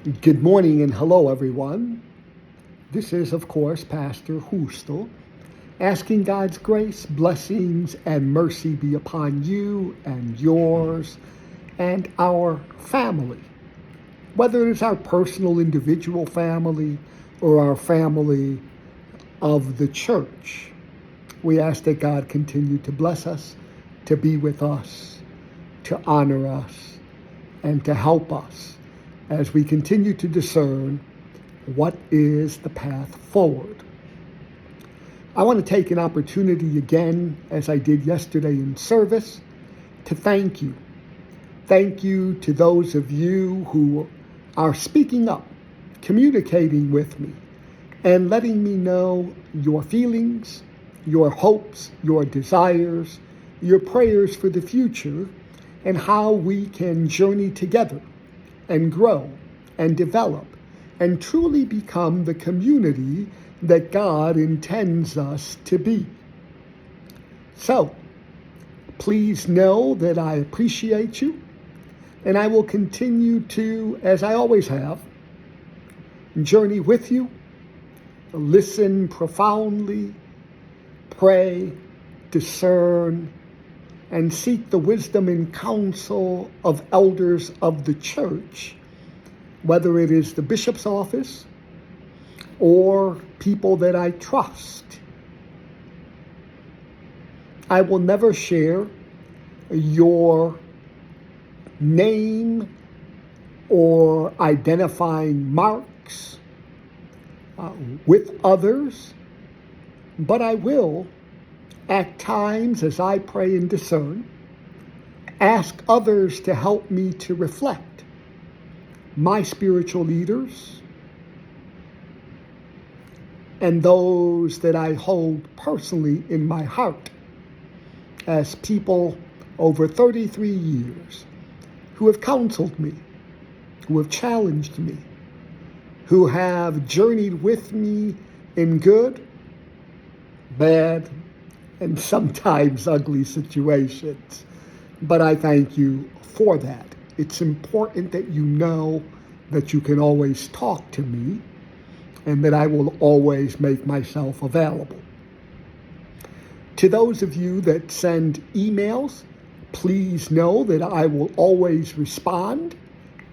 Good morning and hello, everyone. This is, of course, Pastor Hustel, asking God's grace, blessings, and mercy be upon you and yours and our family. Whether it's our personal, individual family or our family of the church, we ask that God continue to bless us, to be with us, to honor us, and to help us as we continue to discern what is the path forward. I want to take an opportunity again, as I did yesterday in service, to thank you. Thank you to those of you who are speaking up, communicating with me, and letting me know your feelings, your hopes, your desires, your prayers for the future, and how we can journey together and grow and develop and truly become the community that God intends us to be. So, please know that I appreciate you, and I will continue to, as I always have, journey with you, listen profoundly, pray, discern, and seek the wisdom and counsel of elders of the church, whether it is the bishop's office or people that I trust. I will never share your name or identifying marks with others, but I will, at times as I pray and discern, ask others to help me to reflect my spiritual leaders and those that I hold personally in my heart as people over 33 years who have counseled me, who have challenged me, who have journeyed with me in good, bad, and sometimes ugly situations. But I thank you for that. It's important that you know that you can always talk to me and that I will always make myself available. To those of you that send emails, please know that I will always respond,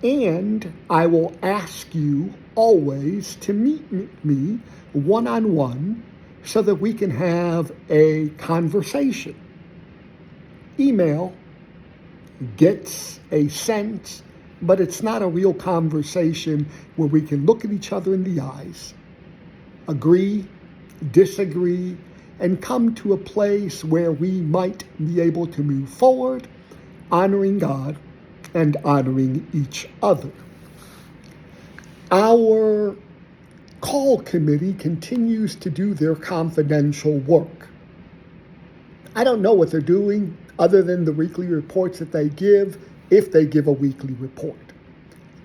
and I will ask you always to meet me one-on-one so that we can have a conversation. Email gets a sense, but it's not a real conversation where we can look at each other in the eyes, agree, disagree, and come to a place where we might be able to move forward, honoring God and honoring each other. Our call committee continues to do their confidential work. I don't know what they're doing other than the weekly reports that they give, if they give a weekly report.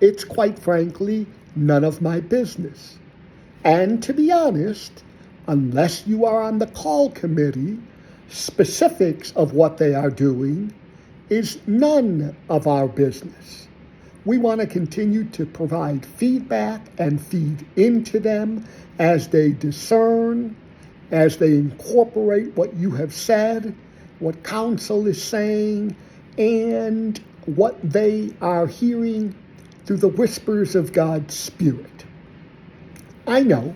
It's quite frankly none of my business. And to be honest, unless you are on the call committee, specifics of what they are doing is none of our business. We want to continue to provide feedback and feed into them as they discern, as they incorporate what you have said, what counsel is saying, and what they are hearing through the whispers of God's Spirit. I know,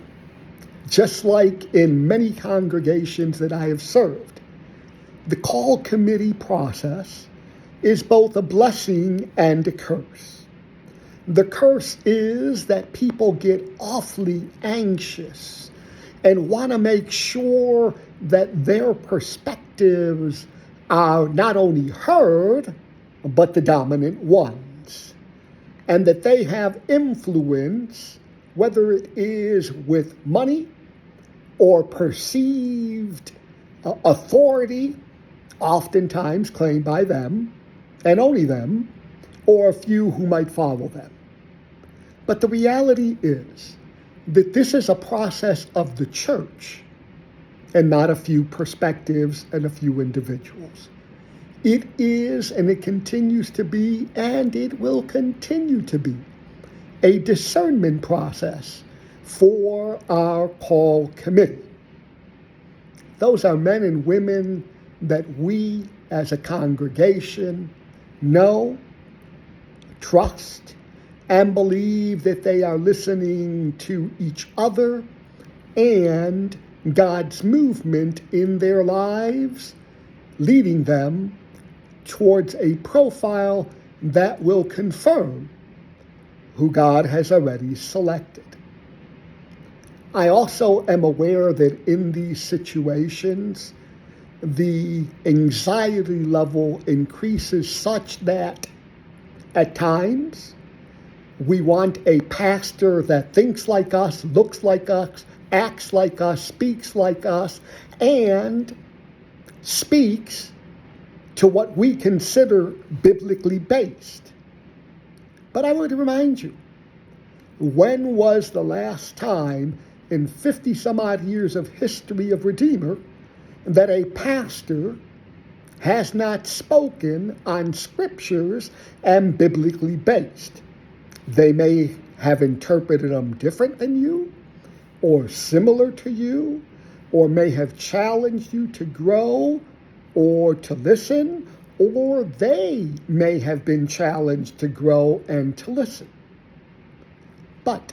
just like in many congregations that I have served, the call committee process is both a blessing and a curse. The curse is that people get awfully anxious and want to make sure that their perspectives are not only heard, but the dominant ones, and that they have influence, whether it is with money or perceived authority, oftentimes claimed by them, and only them, or a few who might follow them. But the reality is that this is a process of the church and not a few perspectives and a few individuals. It is, and it continues to be, and it will continue to be a discernment process for our call committee. Those are men and women that we as a congregation know, trust, and believe that they are listening to each other and God's movement in their lives, leading them towards a profile that will confirm who God has already selected. I also am aware that in these situations, the anxiety level increases such that at times we want a pastor that thinks like us, looks like us, acts like us, speaks like us, and speaks to what we consider biblically based. But I would remind you, when was the last time in 50 some odd years of history of Redeemer that a pastor has not spoken on scriptures and biblically based? They may have interpreted them different than you, or similar to you, or may have challenged you to grow or to listen, or they may have been challenged to grow and to listen. But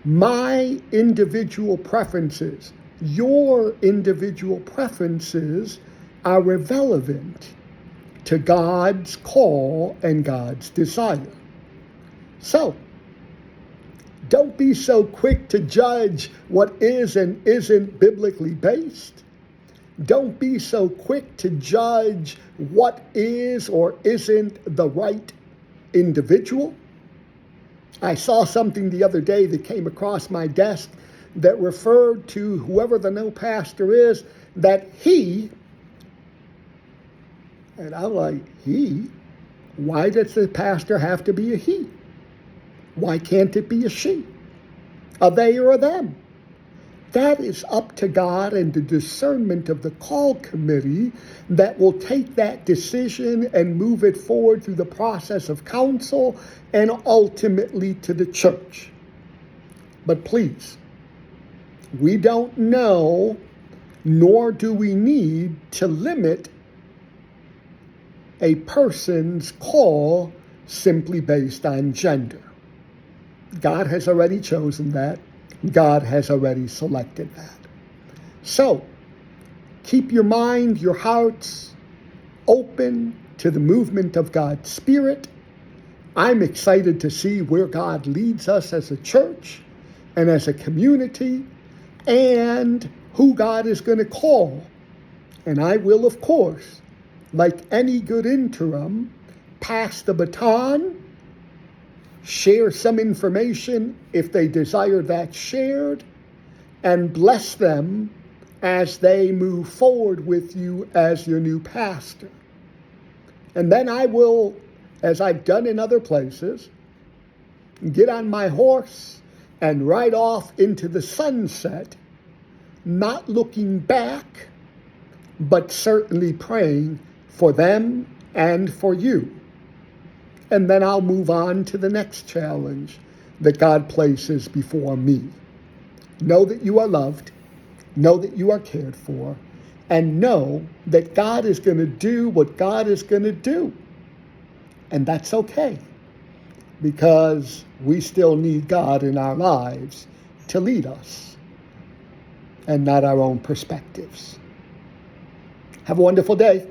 my individual preferences, your individual preferences are irrelevant to God's call and God's desire. So, don't be so quick to judge what is and isn't biblically based. Don't be so quick to judge what is or isn't the right individual. I saw something the other day that came across my desk that referred to whoever the no pastor is, that he, and I'm like, he? Why does the pastor have to be a he? Why can't it be a she? A they or a them? That is up to God and the discernment of the call committee that will take that decision and move it forward through the process of counsel and ultimately to the church. But please, we don't know, nor do we need to limit a person's call simply based on gender. God has already chosen that. God has already selected that. So, keep your mind, your hearts open to the movement of God's Spirit. I'm excited to see where God leads us as a church and as a community, and who God is going to call. And I will, of course, like any good interim, pass the baton, share some information if they desire that shared, and bless them as they move forward with you as your new pastor. And then I will, as I've done in other places, get on my horse and ride off into the sunset, not looking back, but certainly praying for them and for you. And then I'll move on to the next challenge that God places before me. Know that you are loved, know that you are cared for, and know that God is going to do what God is going to do. And that's okay, because we still need God in our lives to lead us, and not our own perspectives. Have a wonderful day.